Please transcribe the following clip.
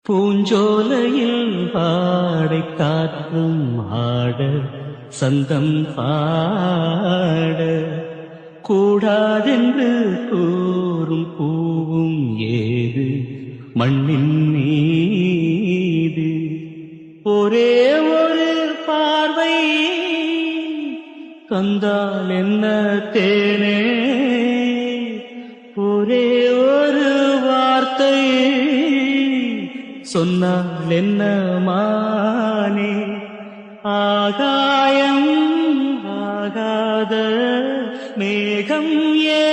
பூஞ்சோலையில் பாடை காற்றும் ஆட சந்தம் பாட கூடாதென்று கூறும் பூவும் ஏது மண்ணின் மீது ஒரே ஒரு பார்வை தந்தால் என்ன தேனே ஒரே ஒரு வார்த்தை சொன்னால் என்ன மானே ஆகாயம் ஆகாத மேகம் ஏ